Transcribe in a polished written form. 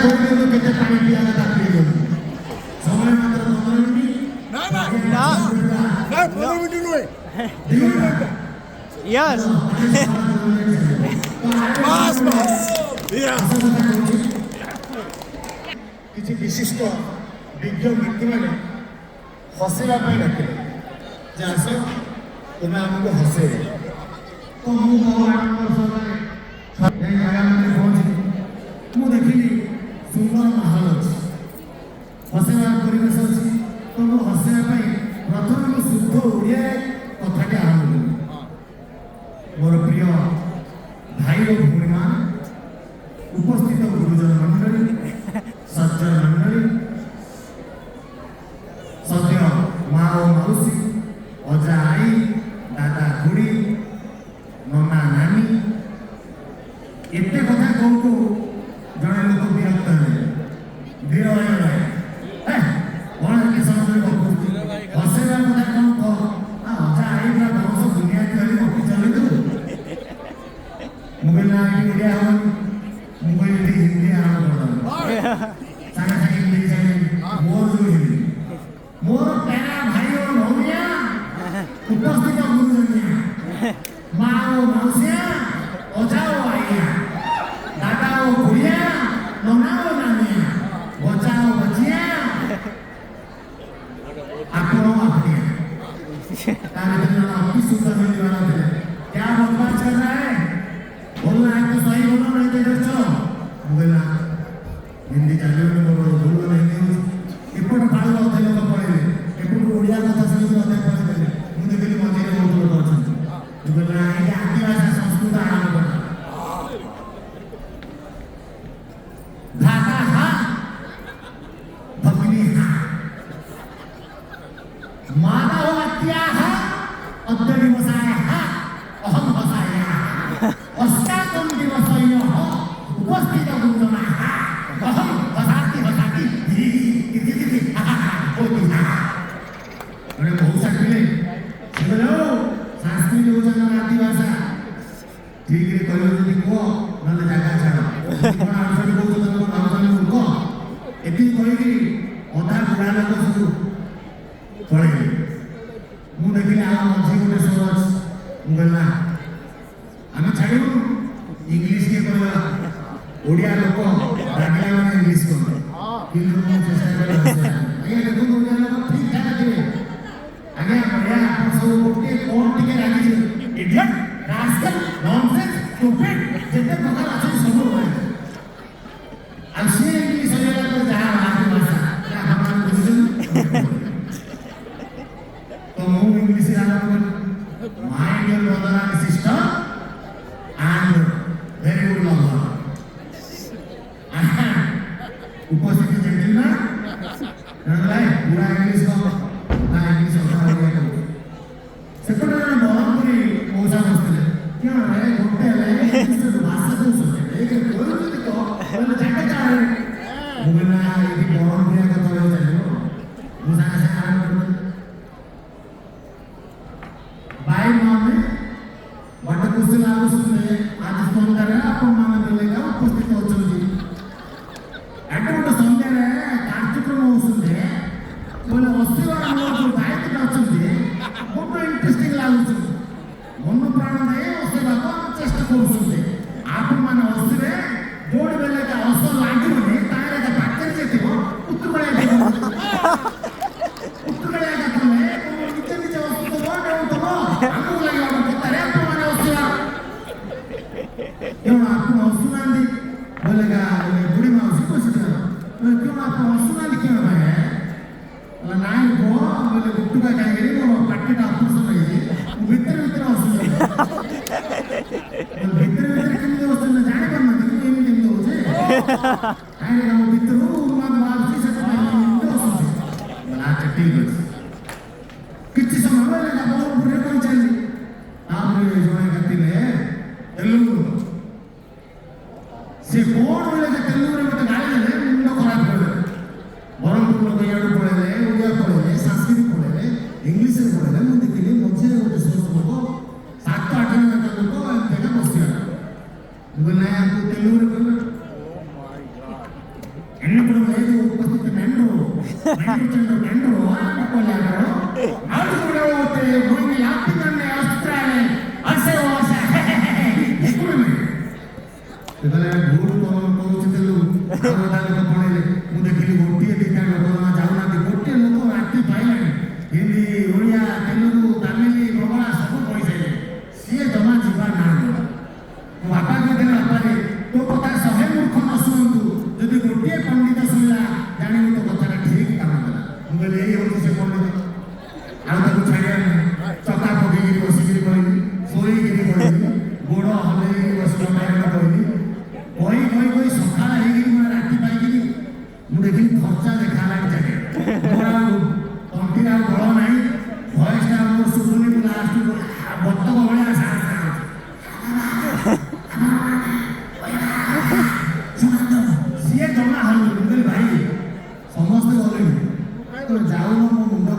କହିଲେ ତ କେତେ ପାଣି ପିଇବା କଥା ପିଇଗଲୁ। ସମୟ ମାତ୍ର 15 ମିନିଟ୍। ନା 15 ମିନିଟ୍ ନୁହେଁ 2 ଘଣ୍ଟା। Yes. ବାସ୍ ବାସ୍। କିଛି ବିଶିଷ୍ଟ ବିଜ୍ଞ ବ୍ୟକ୍ତିମାନେ ହସେଇବା ପାଇଁ ଡାକିଲେ ଯେ ଆସ ତୁମେ ଆମକୁ ହସେଇବ। ତ ମୁଁ ମୋ ଆଡ଼ମ୍ବର ସହକାରେ ଯାଇ ଜାଗାମାନେ ପହଞ୍ଚିଲି। ମୁଁ ଦେଖିଲି ସୁନ୍ଦର ମାହୋଲ ଅଛି, ହସେଇବାର ପରିବେଶ ଅଛି। ତ ମୁଁ ହସେଇବା ପାଇଁ ପ୍ରଥମେ ମୁଁ ଶୁଦ୍ଧ ଓଡ଼ିଆରେ କଥାଟି ଆରମ୍ଭ କଲି। ମୋର ପ୍ରିୟ ଭାଇ ଓ ଭଉଣୀମାନେ, ଉପସ୍ଥିତ ଗୁରୁଜନ ମଣ୍ଡଳୀ, ସଜ୍ଜନ ମଣ୍ଡଳୀ, ସଦ୍ୟ ମା ଓ ମାଉସୀ, ଅଜା ଆଈ, ଦାଦା ଖୁଡ଼ି, ନନା ନାନୀ, ଏତେ କଥା କହୁ ଜଣେ ଲୋକ ବିରକ୍ତ ହେଲେ। ବୀର ଭାଇ ଭାଇ କ'ଣ ଏତେ ସମୟ ଗପୁଛି, ହସେଇବା କଥା କ'ଣ କହ। ଅଜା ଆଈ ପୁରା ବଂଶ ଦୁନିଆ ତିଆରି ଗପି ଚାଲିଲୁ। ମୁଁ କହିଲି ନା ଏଠି ଓଡ଼ିଆ ହବନି। ମୁଁ କହିଲି ଏଠି ହିନ୍ଦୀ ଆରମ୍ଭ କରିଦେବ। ସାଙ୍ଗେ ସାଙ୍ଗେ ଇଂଲିଶ ମୋର ଯୋଉ ହିନ୍ଦୀ, ମୋର ପ୍ୟାରା ଭାଇ ଓ ଭଉଣିଆ, ଉପସ୍ଥିତ ଗୁରୁଜନିଆ, ମା ଓ ମାଉସିଆ, ଅଜା ଓ ଆଇଆ, ଦାଦା ଓ ଖୁଡ଼ିଆ, ନନା ଓ ନାନିଆ, ବଚା ଓ ବଚିଆ, ଆପଣ ଓ आपनिया। ତା ଭିତରେ ଅତି ସୁନ୍ଦର ହିନ୍ଦୀ ବାଲା ଥିଲେ। क्या बकवास कर रहा है, बोलना है तो सही बोलो, नहीं तो इधर चलो। ମୁଁ କହିଲି ନା ହିନ୍ଦୀ ଚାଲିବନି, ମୋର ଭୁଲ ହିନ୍ଦୀ ହେଉଛି। ଏପଟ ପାଳୁ ଅଧେ ଲୋକ ପଳେଇଲେ, ଏପଟୁ ଓଡ଼ିଆ କଥା ଶୁଣିକି ଅଧେ ପଳେଇଦେଲେ। ମୁଁ ଦେଖିଲି ମଝିରେ ବହୁତ ଲୋକ ଅଛନ୍ତି। ମୁଁ କହିଲି ନା ଏଠି ଆଦିବାସୀ ସଂସ୍କୃତ ଆରମ୍ଭ କଲା। ଭାଷା ହା ଭଗ୍ନି ହା मानव हत्याः अद्य दिवसायः अहं हसायः अस्माकं दिवसयोः उपस्थित गुरुजनाः अहं हसाति अरे बहुत सारे बोलो संस्कृत होचन आदिभाषा ठीक रे कहलो जदि को नले जागा छाड़ कोन आंसर को तो भावना मूर्ख एति कहि अधा बुढ़ा लोक सब पळेले। ମୁଁ ଦେଖିଲି ଆମ ମଝି ଗୋଟେ ସୋ ଅଛି। ମୁଁ କହିଲି ନା ଆମେ ଛାଡ଼ିବୁ, ଇଂଲିଶ କିଏ କହିବା, ଓଡ଼ିଆ ଲୋକ ରାଗିଲା ମାନେ ଇଂଲିଶ କହିବେ। କିନ୍ତୁ ମୁଁ ଚେଷ୍ଟା କରି ଆଜ୍ଞା ଦେଖନ୍ତୁ ଓଡ଼ିଆ ଲୋକ ଠିକ୍ ଠାକ୍ ଥିବେ। ଆଜ୍ଞା ବଢ଼ିଆ, ଆପଣ ସବୁ ଗୋଟିଏ କ'ଣ ଟିକେ ରାଗିଯିବେ, ଇଡିୟଟ୍, ରାସ୍କେଲ୍, ନନ୍ସେନ୍ସ, ଷ୍ଟୁପିଡ୍, ଯେତେ ପ୍ରକାର ଅଛନ୍ତି ସବୁ କହିବେ। ଆଉ ସିଏ ଇଂଲିଶ କହିଲା ପରେ ଯାହା ବାହାରି ଭାଷା ଆପଣ ବୁଝୁଛନ୍ତି। English my dear brother and sister and very good lover. उपस्थित gentlemen, right? पूरा इंग्लिश का ना इंग्लिश होता है क्या करो? सेकंड में बहुत पूरी मौजा मस्ती है। क्या है? घूमते हैं इंग्लिश में भाषा तो सुनते हैं। लेकिन कोई भी तो कोई जाके जा रहे हैं। मुगलना ये बहुत पूरा का तो ये चलो। मुझे ऐसा आराम करो। भाई मामे बट कुछ लागू सुनते आज फोन कर रहे हैं आपको मामे मिलेगा उपस्थित हो चुकी ऐसे वो समझे रहे कार्यक्रम हो सुनते बोले अस्सी वाला लोग जो गायक ना चलते वो तो इंटरेस्टिंग लागू सुनते मनो प्राण दे उससे बाबा चेष्टा कर सुनते आप माने अस्सी रे जोड़ बेले का अस्सी लागी बने तारे का बातें जेती हो उत्तर बड़े का तुम्हें नीचे नीचे अस्सी तो बोल रहे हो तो आपको लगे आप बतारे आपको माने अस्सी वाला क्यों आपको अस्सी वाली बोलेगा बुरी माउसी को सिखा क्यों आपको अस्सी वाली क्यों है नाइन को बोले गुट्टू का क्या करें वो पट्टी का आपको सुनाई भीतर भीतर अस्सी भीतर भीतर किन्हीं दोस्तों ने जाने का मतलब क्यों नहीं किन्हीं दोस्त है आए ना वो भीतर वो उम्मा माउसी से किन्हीं दोस्त है बना चट्टी बस किसी समय में ना बहुत बुरे कोई चाहिए आपने जो है करती है तेलुगु से कौन बोले कि तेलुगु में तो गाली है मुंडो खराब कर दे बरमपुर लोग यार पढ़े ले उड़िया पढ़े ले संस्कृत पढ़े ले इंग्लिश से पढ़े ले मुझे के लिए मुझे वो सोच को 7-8 में का को देखा बसिया बोले आपको तेलुगु में ఎన్నప్పుడు లేదు ఉపస్థితి మెండు మెండు ఆడుకోలేరు ఆడుకోలేకపోతే భూమి లాక్కుందండి వస్త్రాన్ని అసే ఎక్కువ ಗೂಡು ಪರಿಸ್ಥಿತಿಗಳು ಮುಂದಕ್ಕೆ ಒಟ್ಟಿಗೆ ತಿಂತಾడు ଯାଉନାହାନ୍ତି ଗୋଟିଏ ଲୋକ ରାତି ପାଇଲାଣି ହିନ୍ଦୀ ଓଡ଼ିଆ ତେଲୁଗୁ ତାମିଲ ବଙ୍ଗଳା ସବୁ କହିସାରିଲେ ସିଏ ଜମା ଯିବାର ନାହାନ୍ତି ମୋ ବାପା କହିଥିଲେ ବାପାରେ ତୋ କଥା 100 ମୂର୍ଖ ନ ଶୁଣନ୍ତୁ ଯଦି ଗୋଟିଏ ପଣ୍ଡିତ ଶୁଣିଲା ଜାଣିବୁ ତୋ କଥାଟା ଠିକ କାମ କଲା ମୁଁ କହିଲି ଏଇ ହେଉଛି ସେ ପଣ୍ଡିତ ଆଉ ତାକୁ ଛାଡ଼ିବା ଚକା ପକେଇକି ବସିକିରି କହିଲି ଶୋଇକିରି କହିଲି ଗୋଡ଼ ହଲେଇକି ବସିବା ପାଇଁ କହିଲି କହି ସକାଳ ହେଇକିରି ମୋର ରାତି ପାଇକିରି ମୁଁ ଦେଖିଲି ଖର୍ଚ୍ଚା ଦେଖା ହେଲାଣି ଜାଗେ ମୋର ଆଉ ତଣ୍ଟିରେ ଆଉ ବଳ ନାହିଁ ଭଏସଟା ମୋର ଶୁଭୁନି ମୁଁ ଲାଷ୍ଟକୁ ବତକ ଭଳିଆ ସାହସ ସିଏ ଜମା ହଲୁନି ମୁଁ କହିଲି ଭାଇ ସମସ୍ତେ ଗଲେଣି ଯାଉନ ମୋ ମୁଣ୍ଡ